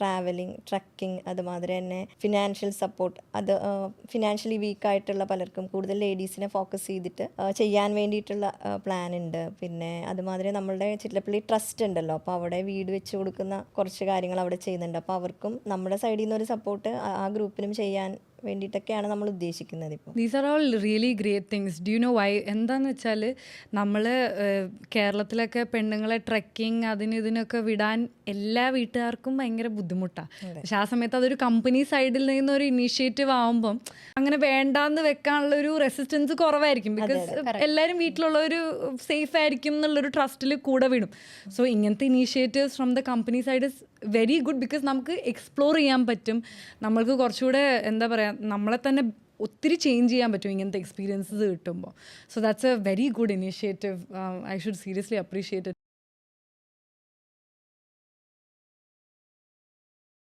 Travelling, trekking, അതുമാതിരി തന്നെ financial support. അത് ഫിനാൻഷ്യലി വീക്കായിട്ടുള്ള പലർക്കും, കൂടുതൽ ലേഡീസിനെ ഫോക്കസ് ചെയ്തിട്ട് ചെയ്യാൻ വേണ്ടിയിട്ടുള്ള പ്ലാൻ ഉണ്ട്. പിന്നെ അതുമാതിരി നമ്മളുടെ ചിറ്റലപ്പള്ളി ട്രസ്റ്റ് ഉണ്ടല്ലോ, അപ്പോൾ അവിടെ വീട് വെച്ച് കൊടുക്കുന്ന കുറച്ച് കാര്യങ്ങൾ അവിടെ ചെയ്യുന്നുണ്ട്. അപ്പോൾ അവർക്കും നമ്മുടെ സൈഡിൽ നിന്ന് ഒരു സപ്പോർട്ട് ആ ഗ്രൂപ്പിനും ചെയ്യാൻ വേണ്ടിയിട്ടൊക്കെയാണ് നമ്മൾ ഉദ്ദേശിക്കുന്നത്. ഇപ്പോൾ these are all really great things. Do you know why? എന്താണെന്ന് വെച്ചാൽ നമ്മൾ കേരളത്തിലൊക്കെ പെണ്ണുങ്ങളെ ട്രക്കിങ് ഇതിനൊക്കെ വിടാൻ എല്ലാ വീട്ടുകാർക്കും ഭയങ്കര ബുദ്ധിമുട്ടാണ്. പക്ഷെ ആ സമയത്ത് അതൊരു കമ്പനി സൈഡിൽ നിന്നൊരു ഇനീഷ്യേറ്റീവ് ആകുമ്പം അങ്ങനെ വേണ്ടാന്ന് വെക്കാനുള്ള ഒരു റെസിസ്റ്റൻസ് കുറവായിരിക്കും. ബിക്കോസ് എല്ലാവരും വീട്ടിലുള്ളൊരു സേഫ് ആയിരിക്കും എന്നുള്ളൊരു ട്രസ്റ്റിൽ കൂടെ വിടും. സോ ഇങ്ങനത്തെ initiatives from the company side is very good. Because നമുക്ക് എക്സ്പ്ലോർ ചെയ്യാൻ പറ്റും, നമ്മൾക്ക് കുറച്ചുകൂടെ എന്താ പറയുക, നമ്മളെ തന്നെ ഒത്തിരി ചേഞ്ച് ചെയ്യാൻ പറ്റും ഇങ്ങനത്തെ എക്സ്പീരിയൻസസ് കിട്ടുമ്പോൾ. So that's A very good initiative. I should seriously appreciate it.